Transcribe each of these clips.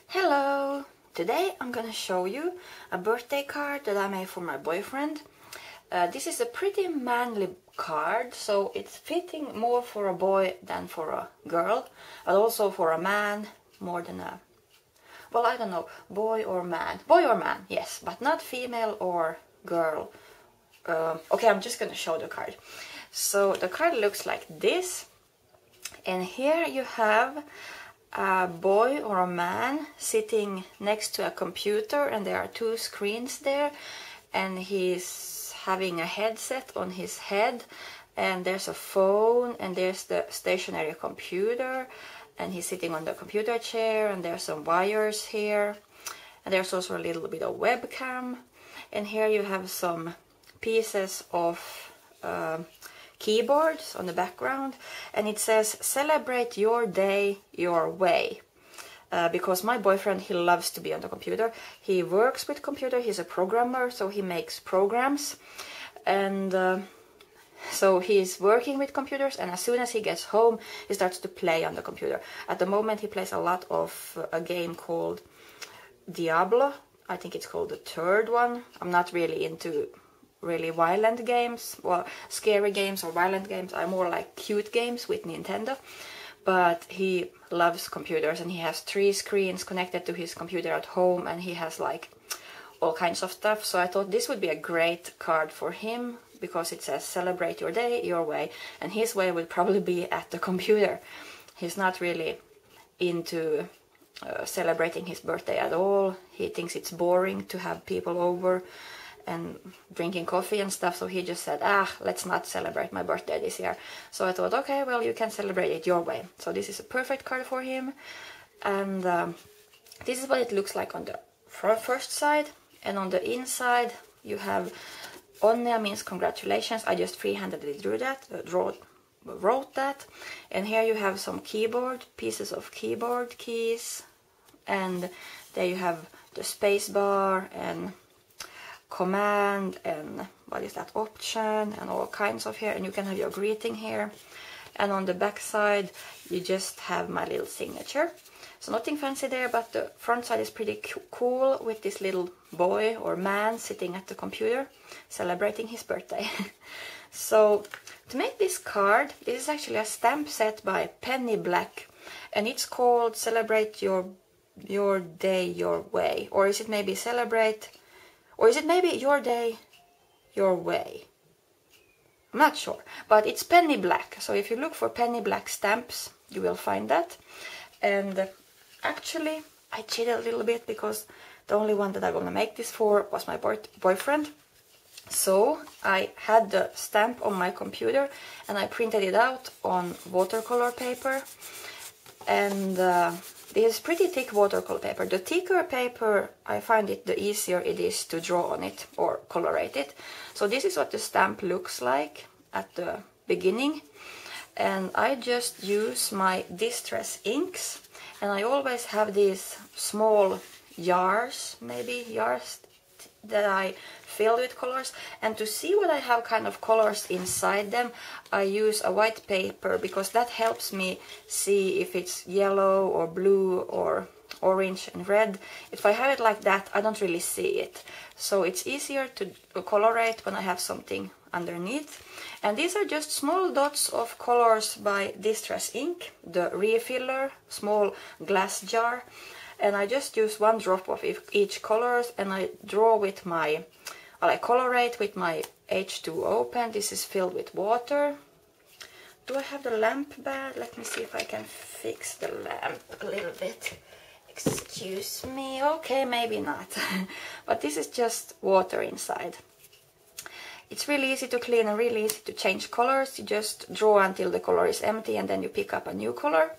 Hello! Today I'm gonna show you a birthday card that I made for my boyfriend. This is a pretty manly card, so it's fitting more for a boy than for a girl, but also for a man more than a... well, I don't know, boy or man. Boy or man, yes, but not female or girl. Okay, I'm just gonna show the card. So the card looks like this, and here you have a boy or a man sitting next to a computer, and there are two screens there, and he's having a headset on his head, and there's a phone, and there's the stationary computer, and he's sitting on the computer chair, and there's some wires here, and there's also a little bit of webcam, and here you have some pieces of keyboards on the background, and it says "Celebrate your day your way," because my boyfriend, he loves to be on the computer. He works with computer, he's a programmer, so he makes programs, and so he's working with computers, and as soon as he gets home he starts to play on the computer. At the moment he plays a lot of a game called Diablo. I think it's called the third one. I'm not really into really violent games, well, scary games or violent games. I'm more like cute games with Nintendo. But he loves computers, and he has 3 screens connected to his computer at home, and he has like all kinds of stuff. So I thought this would be a great card for him, because it says "Celebrate your day your way," and his way will probably be at the computer. He's not really into celebrating his birthday at all. He thinks it's boring to have people over and drinking coffee and stuff, so he just said, let's not celebrate my birthday this year. So I thought, okay, well, you can celebrate it your way. So this is a perfect card for him, and this is what it looks like on the first side, and on the inside you have "Onnea" means congratulations. I just freehandedly wrote that, and here you have some pieces of keyboard keys, and there you have the space bar and command and what is that, option, and all kinds of here, and you can have your greeting here, and on the back side you just have my little signature. So nothing fancy there, but the front side is pretty cool with this little boy or man sitting at the computer celebrating his birthday. So to make this card, this is actually a stamp set by Penny Black, and it's called "Celebrate your day your way," or is it maybe "Celebrate," or is it maybe "Your day your way"? I'm not sure, but it's Penny Black. So if you look for Penny Black stamps, you will find that. And actually I cheated a little bit, because the only one that I'm gonna make this for was my boyfriend. So I had the stamp on my computer, and I printed it out on watercolor paper, and this is pretty thick watercolor paper. The thicker paper, I find it the easier it is to draw on it or colorate it. So this is what the stamp looks like at the beginning, and I just use my Distress inks, and I always have these small jars that I fill with colors, and to see what I have kind of colors inside them, I use a white paper, because that helps me see if it's yellow or blue or orange and red. If I have it like that, I don't really see it, so it's easier to colorate when I have something underneath. And these are just small dots of colors by Distress ink, the refiller, small glass jar, and I just use 1 drop of each colors, and I draw with my, I colorate with my H2O pen. This is filled with water. Do I have the lamp bad? Let me see if I can fix the lamp a little bit. Excuse me. Okay, maybe not. But this is just water inside. It's really easy to clean and really easy to change colors. You just draw until the color is empty, and then you pick up a new color.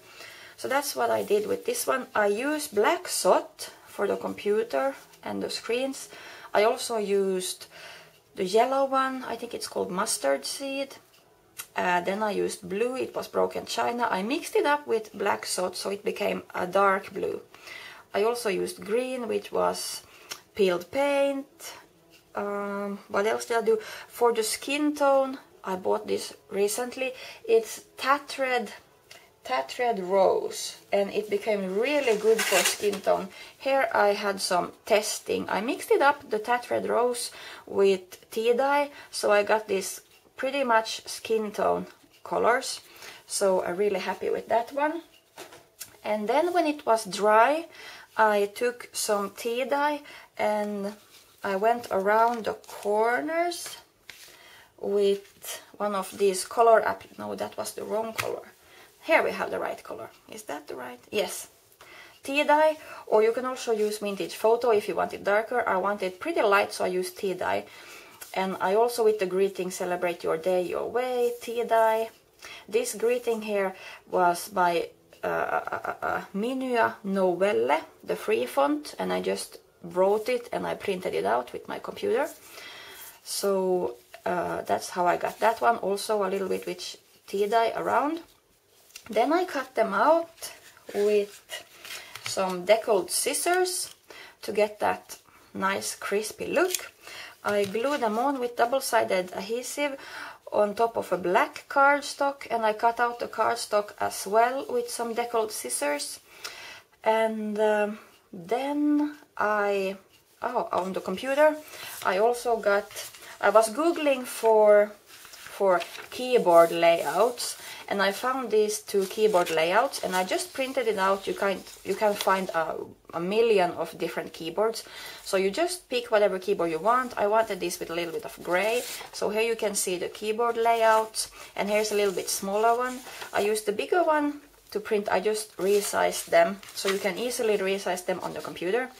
So that's what I did with this one. I use black soot for the computer and the screens. I also used the yellow one, I think it's called mustard seed. Then I used blue, it was broken china. I mixed it up with black soot so it became a dark blue. I also used green, which was peeled paint. What else did I do? For the skin tone, I bought this recently. It's Tatred Rose, and it became really good for skin tone. Here I had some testing. I mixed it up, the Tatred Rose, with tea dye, so I got this pretty much skin tone colors. So I'm really happy with that one. And then when it was dry, I took some tea dye and I went around the corners with one of these color no, that was the wrong color. Here we have the right color. Is that the right? Yes. Tea dye, or you can also use Vintage Photo if you want it darker. I want it pretty light, so I use tea dye. And I also, with the greeting, Celebrate Your Day Your Way, tea dye. This greeting here was by Minua Novelle, the free font, and I just wrote it and I printed it out with my computer. So that's how I got that one. Also a little bit with tea dye around. Then I cut them out with some deckled scissors to get that nice crispy look. I glued them on with double-sided adhesive on top of a black cardstock, and I cut out the cardstock as well with some deckled scissors. And then on the computer I also got, I was googling for keyboard layouts, and I found these two keyboard layouts, and I just printed it out. You can find a million of different keyboards, so you just pick whatever keyboard you want. I wanted this with a little bit of gray, so here you can see the keyboard layouts, and here's a little bit smaller one. I used the bigger one to print. I just resized them, so you can easily resize them on the computer.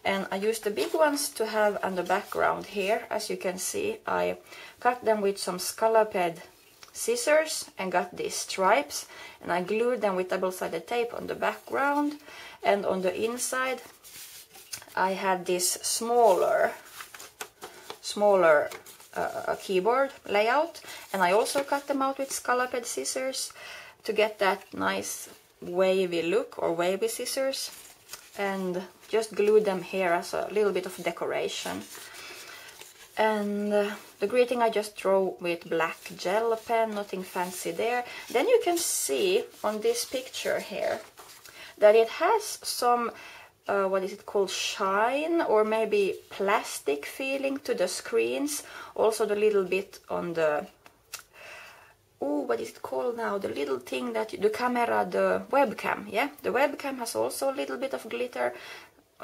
And I used the big ones to have on the background here. As you can see, I cut them with some scalloped scissors and got these stripes, and I glued them with double-sided tape on the background. And on the inside I had this smaller keyboard layout, and I also cut them out with scalloped scissors to get that nice wavy look, or wavy scissors, and just glued them here as a little bit of decoration. And the greeting I just drew with black gel pen, nothing fancy there. Then you can see on this picture here that it has some, what is it called, shine, or maybe plastic feeling to the screens. Also the little bit on the, what is it called now, the little thing that the camera, the webcam, yeah, the webcam has also a little bit of glitter,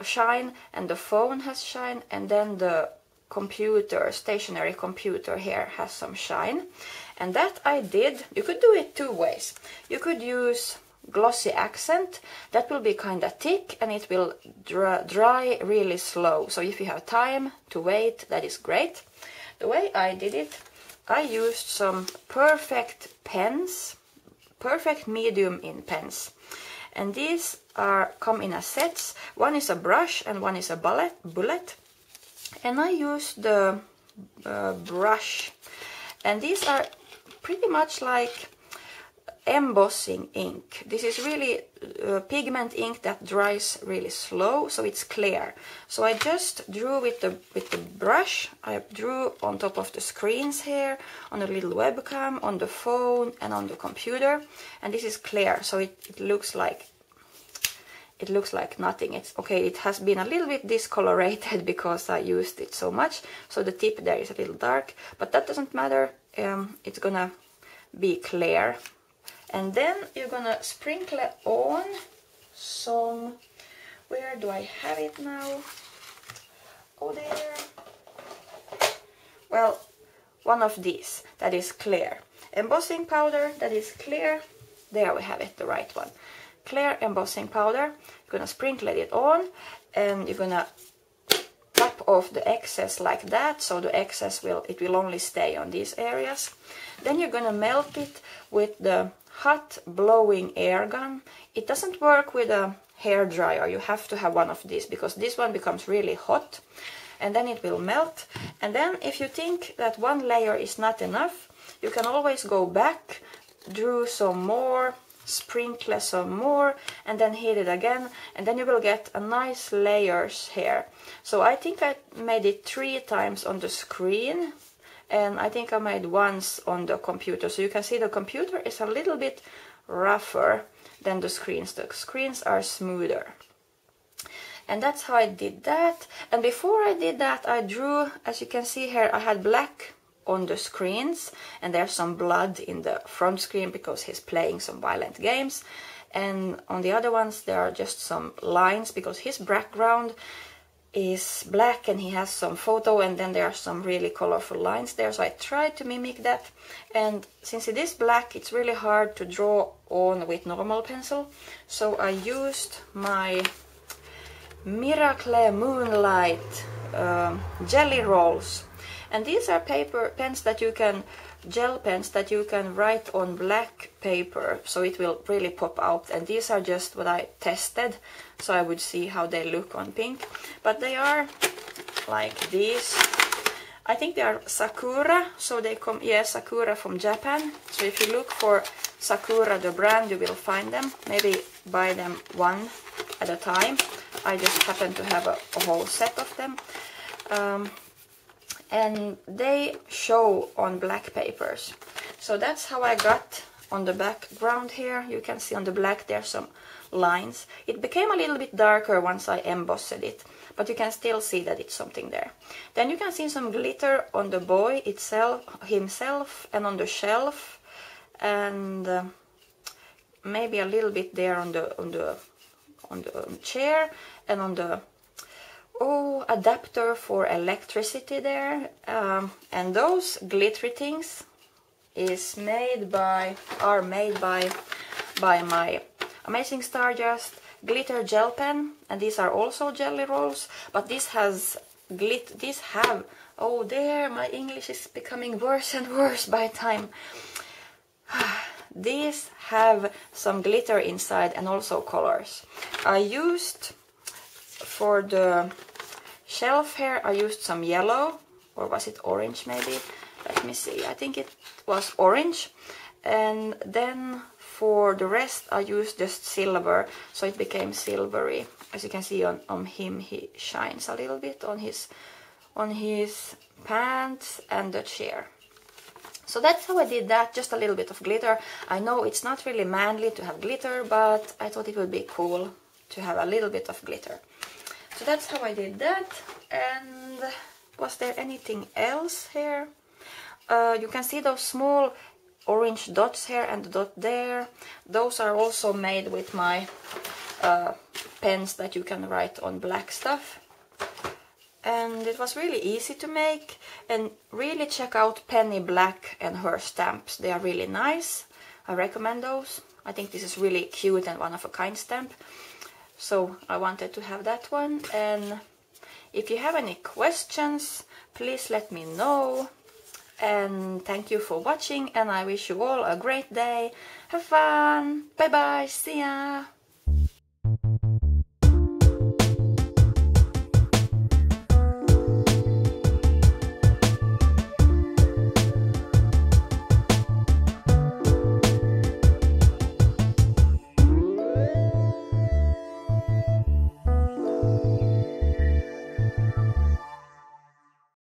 shine, and the phone has shine, and then the computer, stationary computer here has some shine. And that I did. You could do it two ways. You could use glossy accent, that will be kind of thick and it will dry really slow, so if you have time to wait, that is great. The way I did it, I used some Perfect pens, Perfect medium in pens, and these come in a sets. One is a brush and one is a bullet, and I used the brush, and these are pretty much like embossing ink. This is really pigment ink that dries really slow, so it's clear. So I just drew with the brush. I drew on top of the screens here, on the little webcam, on the phone, and on the computer. And this is clear, so it looks like nothing. It's okay. It has been a little bit discolorated because I used it so much. So the tip there is a little dark, but that doesn't matter. It's gonna be clear. And then you're gonna sprinkle on some, where do I have it now? Oh, there. Well, one of these that is clear. Embossing powder that is clear. There we have it, the right one. Clear embossing powder. You're gonna sprinkle it on, and you're gonna tap off the excess like that, so the excess will only stay on these areas. Then you're gonna melt it with the hot blowing air gun. It doesn't work with a hair dryer. You have to have one of these because this one becomes really hot, and then it will melt. And then if you think that one layer is not enough, you can always go back, drew some more, sprinkle some more, and then heat it again, and then you will get a nice layers here. So I think I made it 3 times on the screen, and I think I made once on the computer. So you can see the computer is a little bit rougher than the screens. The screens are smoother. And that's how I did that. And before I did that, I drew, as you can see here, I had black on the screens, and there's some blood in the front screen because he's playing some violent games. And on the other ones there are just some lines because his background is black and he has some photo, and then there are some really colorful lines there. So I tried to mimic that, and since it is black, it's really hard to draw on with normal pencil. So I used my Miracle Moonlight jelly rolls, and these are pens that you can, gel pens that you can write on black paper, so it will really pop out. And these are just what I tested, so I would see how they look on pink. But they are like these. I think they are Sakura, so they come, yeah, Sakura from Japan. So if you look for Sakura the brand, you will find them. Maybe buy them one at a time. I just happen to have a whole set of them. And they show on black papers. So that's how I got on the background here. You can see on the black there's some lines. It became a little bit darker once I embossed it, but you can still see that it's something there. Then you can see some glitter on the boy himself, and on the shelf, and maybe a little bit there on the chair, and on the adapter for electricity there. And those glittery things are made by my Amazing Stardust glitter gel pen, and these are also jelly rolls, but oh there, my English is becoming worse and worse by time. These have some glitter inside and also colors. I used, for the shelf here, I used some yellow, or was it orange maybe? Let me see, I think it was orange. And then for the rest I used just silver, so it became silvery. As you can see on him, he shines a little bit on his pants and the chair. So that's how I did that, just a little bit of glitter. I know it's not really manly to have glitter, but I thought it would be cool to have a little bit of glitter. So that's how I did that. And was there anything else here? You can see those small orange dots here and the dot there. Those are also made with my pens that you can write on black stuff. And it was really easy to make, and really check out Penny Black and her stamps. They are really nice. I recommend those. I think this is really cute and one-of-a-kind stamp. So I wanted to have that one. And if you have any questions, please let me know. And thank you for watching, and I wish you all a great day. Have fun. Bye bye. See ya.